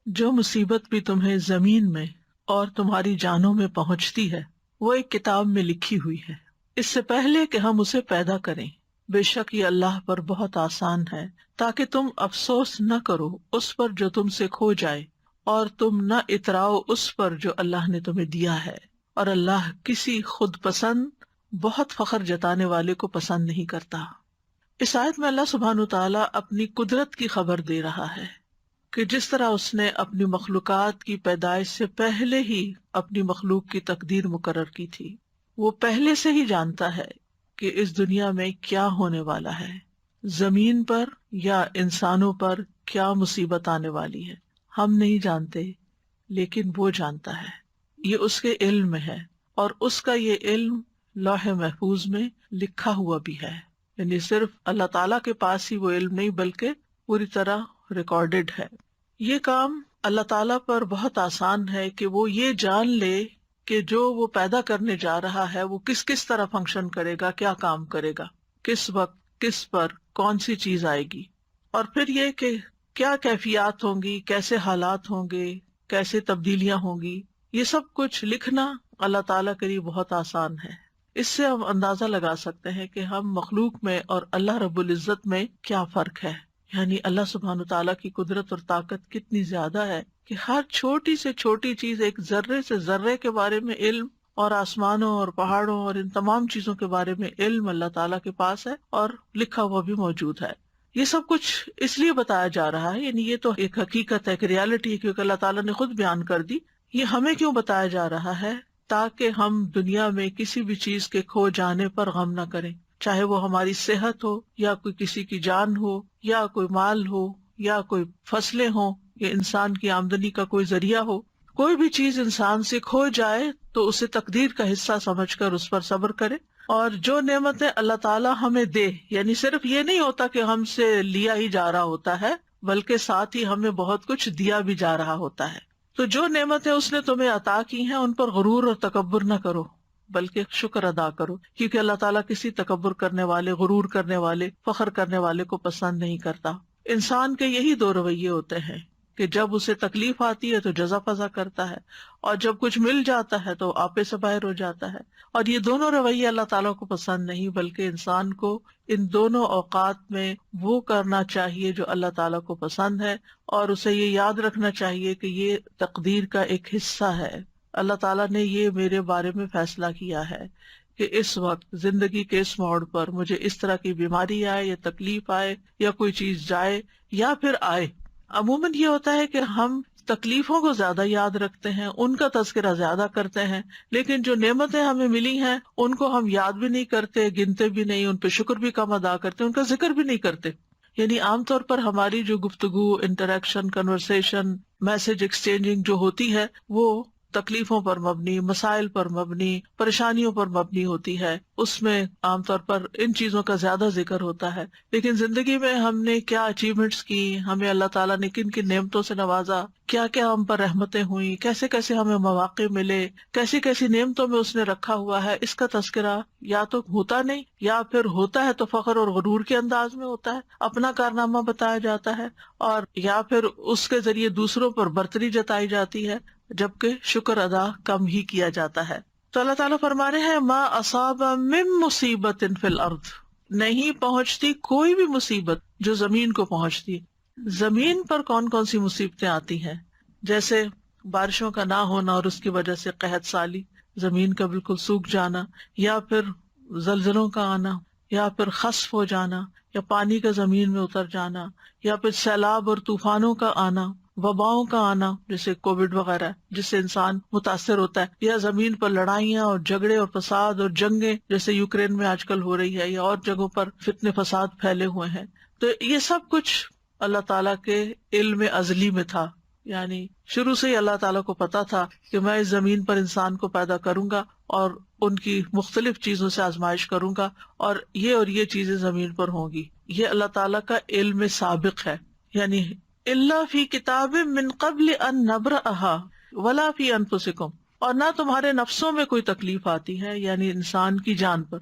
جو مصیبت بھی تمہیں زمین میں اور تمہاری جانوں میں پہنچتی ہے وہ ایک کتاب میں لکھی ہوئی ہے، اس سے پہلے کہ ہم اسے پیدا کریں۔ بے شک یہ اللہ پر بہت آسان ہے، تاکہ تم افسوس نہ کرو اس پر جو تم سے کھو جائے، اور تم نہ اتراؤ اس پر جو اللہ نے تمہیں دیا ہے، اور اللہ کسی خود پسند بہت فخر جتانے والے کو پسند نہیں کرتا۔ اس آیت میں اللہ سبحانہ وتعالیٰ اپنی قدرت کی خبر دے رہا ہے کہ جس طرح اس نے اپنی مخلوقات کی پیدائش سے پہلے ہی اپنی مخلوق کی تقدیر مقرر کی تھی، وہ پہلے سے ہی جانتا ہے کہ اس دنیا میں کیا ہونے والا ہے، زمین پر یا انسانوں پر کیا مصیبت آنے والی ہے۔ ہم نہیں جانتے، لیکن وہ جانتا ہے، یہ اس کے علم میں ہے، اور اس کا یہ علم لوح محفوظ میں لکھا ہوا بھی ہے۔ یعنی صرف اللہ تعالیٰ کے پاس ہی وہ علم نہیں بلکہ پوری طرح ریکارڈڈ ہے۔ یہ کام اللہ تعالیٰ پر بہت آسان ہے کہ وہ یہ جان لے کہ جو وہ پیدا کرنے جا رہا ہے وہ کس کس طرح فنکشن کرے گا، کیا کام کرے گا، کس وقت، کس پر، کون سی چیز آئے گی، اور پھر یہ کہ کیا کیفیات ہوں گی، کیسے حالات ہوں گے، کیسے تبدیلیاں ہوں گی۔ یہ سب کچھ لکھنا اللہ تعالیٰ کے لیے بہت آسان ہے۔ اس سے ہم اندازہ لگا سکتے ہیں کہ ہم مخلوق میں اور اللہ رب العزت میں کیا فرق ہے، یعنی اللہ سبحانہ تعالیٰ کی قدرت اور طاقت کتنی زیادہ ہے کہ ہر چھوٹی سے چھوٹی چیز، ایک ذرے سے ذرے کے بارے میں علم، اور آسمانوں اور پہاڑوں اور ان تمام چیزوں کے بارے میں علم اللہ تعالیٰ کے پاس ہے، اور لکھا ہوا بھی موجود ہے۔ یہ سب کچھ اس لیے بتایا جا رہا ہے، یعنی یہ تو ایک حقیقت ہے، ایک ریالٹی ہے، کیونکہ اللہ تعالیٰ نے خود بیان کر دی۔ یہ ہمیں کیوں بتایا جا رہا ہے؟ تاکہ ہم دنیا میں کسی بھی چیز کے کھو جانے پر غم نہ کریں، چاہے وہ ہماری صحت ہو، یا کوئی کسی کی جان ہو، یا کوئی مال ہو، یا کوئی فصلیں ہوں، یا انسان کی آمدنی کا کوئی ذریعہ ہو۔ کوئی بھی چیز انسان سے کھو جائے تو اسے تقدیر کا حصہ سمجھ کر اس پر صبر کرے، اور جو نعمتیں اللہ تعالیٰ ہمیں دے، یعنی صرف یہ نہیں ہوتا کہ ہم سے لیا ہی جا رہا ہوتا ہے، بلکہ ساتھ ہی ہمیں بہت کچھ دیا بھی جا رہا ہوتا ہے۔ تو جو نعمتیں اس نے تمہیں عطا کی ہیں ان پر غرور اور تکبر نہ کرو، بلکہ شکر ادا کرو، کیونکہ اللہ تعالیٰ کسی تکبر کرنے والے، غرور کرنے والے، فخر کرنے والے کو پسند نہیں کرتا۔ انسان کے یہی دو رویے ہوتے ہیں کہ جب اسے تکلیف آتی ہے تو جزا فضا کرتا ہے، اور جب کچھ مل جاتا ہے تو آپے سے باہر ہو جاتا ہے۔ اور یہ دونوں رویے اللہ تعالیٰ کو پسند نہیں، بلکہ انسان کو ان دونوں اوقات میں وہ کرنا چاہیے جو اللہ تعالیٰ کو پسند ہے، اور اسے یہ یاد رکھنا چاہیے کہ یہ تقدیر کا ایک حصہ ہے۔ اللہ تعالیٰ نے یہ میرے بارے میں فیصلہ کیا ہے کہ اس وقت زندگی کے اس موڑ پر مجھے اس طرح کی بیماری آئے، یا تکلیف آئے، یا کوئی چیز جائے یا پھر آئے۔ عموماً یہ ہوتا ہے کہ ہم تکلیفوں کو زیادہ یاد رکھتے ہیں، ان کا تذکرہ زیادہ کرتے ہیں، لیکن جو نعمتیں ہمیں ملی ہیں ان کو ہم یاد بھی نہیں کرتے، گنتے بھی نہیں، ان پہ شکر بھی کم ادا کرتے، ان کا ذکر بھی نہیں کرتے۔ یعنی عام طور پر ہماری جو گفتگو، انٹریکشن، کنورسیشن، میسج ایکسچینجنگ جو ہوتی ہے وہ تکلیفوں پر مبنی، مسائل پر مبنی، پریشانیوں پر مبنی ہوتی ہے، اس میں عام طور پر ان چیزوں کا زیادہ ذکر ہوتا ہے۔ لیکن زندگی میں ہم نے کیا اچیومنٹس کی، ہمیں اللہ تعالیٰ نے کن کن نعمتوں سے نوازا، کیا کیا ہم پر رحمتیں ہوئیں، کیسے کیسے ہمیں مواقع ملے، کیسی کیسی نعمتوں میں اس نے رکھا ہوا ہے، اس کا تذکرہ یا تو ہوتا نہیں، یا پھر ہوتا ہے تو فخر اور غرور کے انداز میں ہوتا ہے، اپنا کارنامہ بتایا جاتا ہے، اور یا پھر اس کے ذریعے دوسروں پر برتری جتائی جاتی ہے، جبکہ شکر ادا کم ہی کیا جاتا ہے۔ تو اللہ تعالیٰ فرما رہے ہیں ما اصاب من مصیبت فی الارض، نہیں پہنچتی کوئی بھی مصیبت جو زمین کو پہنچتی۔ زمین پر کون کون سی مصیبتیں آتی ہیں؟ جیسے بارشوں کا نہ ہونا اور اس کی وجہ سے قحط سالی، زمین کا بالکل سوکھ جانا، یا پھر زلزلوں کا آنا، یا پھر خسف ہو جانا، یا پانی کا زمین میں اتر جانا، یا پھر سیلاب اور طوفانوں کا آنا، وباؤں کا آنا جیسے کووڈ وغیرہ جس سے انسان متاثر ہوتا ہے، یا زمین پر لڑائیاں اور جھگڑے اور فساد اور جنگیں جیسے یوکرین میں آج کل ہو رہی ہے، یا اور جگہوں پر فتنے فساد پھیلے ہوئے ہیں۔ تو یہ سب کچھ اللہ تعالیٰ کے علم ازلی میں تھا، یعنی شروع سے ہی اللہ تعالیٰ کو پتا تھا کہ میں اس زمین پر انسان کو پیدا کروں گا اور ان کی مختلف چیزوں سے آزمائش کروں گا، اور یہ چیزیں زمین پر ہوں گی۔ یہ اللہ تعالیٰ کا علم سابق ہے، یعنی الا فی کتاب من قبل ان نبرأها ولا فی انفسکم، اور نہ تمہارے نفسوں میں کوئی تکلیف آتی ہے، یعنی انسان کی جان پر،